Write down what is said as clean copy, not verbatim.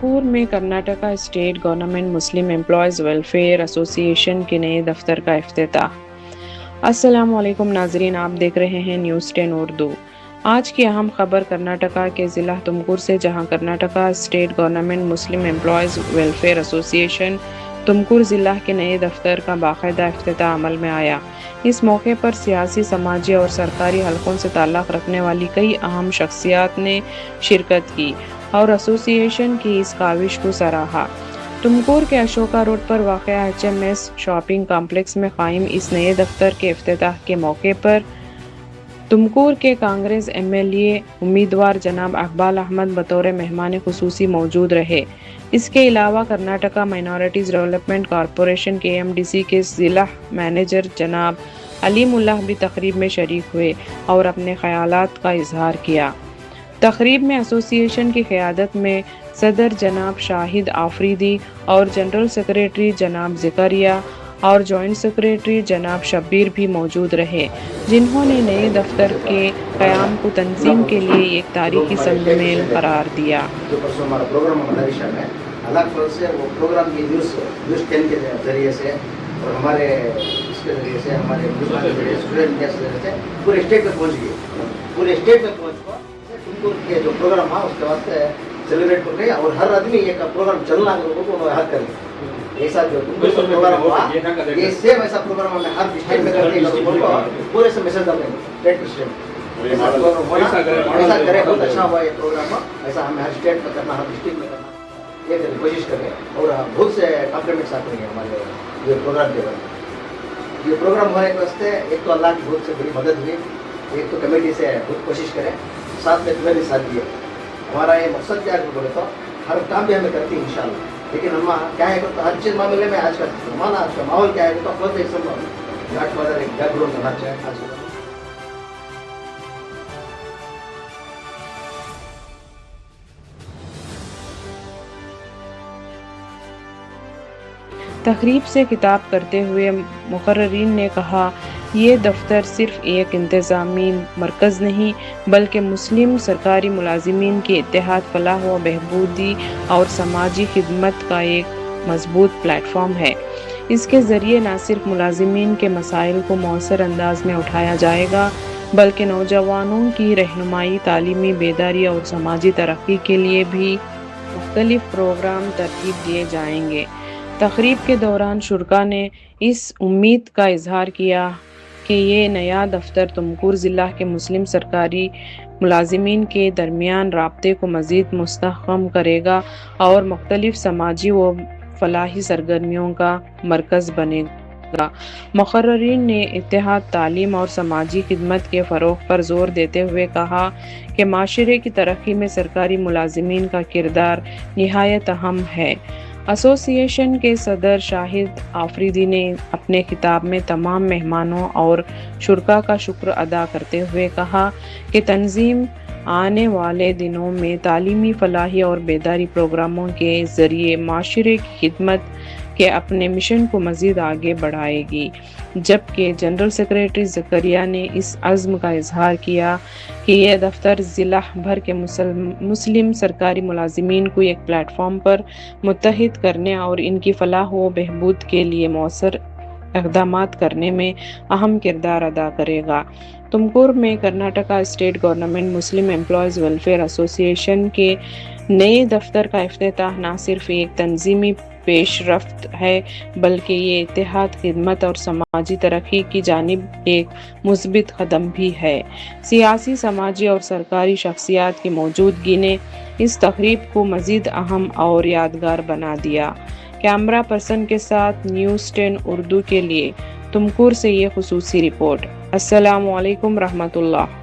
तुमकूर में Karnataka state government मुस्लिम employees welfare association के नए दफ्तर का इफ्तिताह। अस्सलाम वालेकुम नाजरीन, आप देख रहे हैं न्यूज़ 10 उर्दू। आज की अहम खबर कर्नाटका के ज़िला तुमकूर से, जहां कर्नाटका स्टेट गवर्नमेंट मुस्लिम एम्प्लॉयज़ वेलफेयर एसोसिएशन तुमकूर ज़िला के नए दफ्तर का बाकायदा इफ्तिताह अमल में आया। इस मौके पर सियासी, समाजी और सरकारी हलकों से ताल्लुक़ रखने वाली कई अहम शख्सियात ने शिरकत की और एसोसिएशन की इस काविश को सराहा। तुमकूर के अशोका रोड पर वाक़या HMS शॉपिंग कॉम्प्लेक्स में क़ाइम इस नए दफ्तर के इफ्तिताह के मौके पर तुमकूर के कांग्रेस MLA उम्मीदवार जनाब इकबाल अहमद बतौर मेहमान खुसूसी मौजूद रहे। इसके अलावा Karnataka minorities development corporation KMDC के ज़िला मैनेजर जनाब अलीमुल्लाह भी तकरीब में शरीक हुए और अपने ख़यालात का इजहार किया। तकरीब में एसोसिएशन की क़यादत में सदर जनाब शाहिद आफरीदी और जनरल सेक्रेटरी जनाब ज़करिया और जॉइंट सेक्रेटरी जनाब शब्बीर भी मौजूद रहे, जिन्होंने नए दफ्तर के क़याम को तंजीम के लिए एक तारीखी संगमेल करार दिया। और हमारे इसके ज़रिए से, हमारे स्टूडेंट के ज़रिए से पूरे स्टेट में पहुँच गए। पूरे स्टेट में पहुँच कर तुमको के जो प्रोग्राम था उसके वास्ते सेलिब्रेट कर गए और हर आदमी ये प्रोग्राम चलना लोगों को याद करें। ऐसा जो तुमको प्रोग्राम हुआ, ये सेम ऐसा प्रोग्राम हमें हर स्टेट में करके पूरे से मैसेज डालेंगे स्टेट टू स्टेट। ऐसा करें, बहुत अच्छा हुआ ये प्रोग्राम। ऐसा हमें हर स्टेट में करना, हर डिस्ट्रिक्ट में करना, ये कोशिश करें। और बहुत से कॉम्प्लीमेंट्स आते हैं हमारे ये प्रोग्राम के बाद। ये प्रोग्राम होने के वास्ते एक तो अल्लाह की बहुत से बड़ी मदद हुई, एक तो कमेटी से बहुत कोशिश करें, साथ में तुम्हें भी साथ दिए। हमारा ये मकसद क्या है बोले तो हर काम भी हमें करती है इंशाल्लाह, लेकिन हम क्या है तो हर चीज़ मामले में आज का जमाना, आज का माहौल क्या है तो खुद एक संभव घाट बाजार एक बैकग्राउंड होना चाहिए आज का। तकरीब से खिताब करते हुए मुकर्रिरीन ने कहा, ये दफ्तर सिर्फ एक इंतज़ामी मरकज़ नहीं बल्कि मुस्लिम सरकारी मुलाजिमीन के इत्तेहाद, फलाह व बहबूदी और समाजी खिदमत का एक मजबूत प्लेटफॉर्म है। इसके ज़रिए न सिर्फ मुलाजिमीन के मसाइल को मौसर अंदाज में उठाया जाएगा बल्कि नौजवानों की रहनुमाई, तालीमी बेदारी और समाजी तरक्की के लिए भी मुख्तलिफ प्रोग्राम तरतीब दिए जाएंगे। तकरीब के दौरान शुरका ने इस उम्मीद का इजहार किया कि ये नया दफ्तर तुमकूर ज़िला के मुस्लिम सरकारी मुलाजिमीन के दरमियान राब्ते को मज़ीद मुस्तहकम करेगा और मुख्तलिफ समाजी व फलाही सरगर्मियों का मरकज़ बनेगा। मुकर्रिरीन ने इत्तेहाद, तालीम और समाजी खिदमत के फ़रोग़ पर ज़ोर देते हुए कहा कि माशरे की तरक्की में सरकारी मुलाजिमीन का किरदार निहायत अहम है। एसोसिएशन के सदर शाहिद आफरीदी ने अपने खिताब में तमाम मेहमानों और शुरका का शुक्र अदा करते हुए कहा कि तंजीम आने वाले दिनों में तालीमी, फलाही और बेदारी प्रोग्रामों के ज़रिए माशरे की खिदमत के अपने मिशन को मज़ीद आगे बढ़ाएगी। जबकि जनरल सेक्रेटरी ज़करिया ने इस अज़्म का इजहार किया कि यह दफ्तर ज़िला भर के मुस्लिम सरकारी मुलाजिमीन को एक प्लेटफॉर्म पर मुत्तहिद करने और इनकी फलाह व बहबूद के लिए मौसर इक़दामात करने में अहम किरदार अदा करेगा। तुमकूर में कर्नाटका स्टेट गवर्नमेंट मुस्लिम एम्प्लॉयज़ वेलफेयर एसोसिएशन के नए दफ्तर का इफ्तिताह न सिर्फ एक तंजीमी पेशरफ्त है बल्कि ये इत्तेहाद, खिदमत और समाजी तरक्की की जानिब एक मुस्बित कदम भी है। सियासी, समाजी और सरकारी शख्सियात की मौजूदगी ने इस तकरीब को मज़ीद अहम और यादगार बना दिया। कैमरा पर्सन के साथ न्यूज़ 10 उर्दू के लिए तुमकूर से ये खुसूसी रिपोर्ट। अस्सलामु अलैकुम रहमतुल्लाह।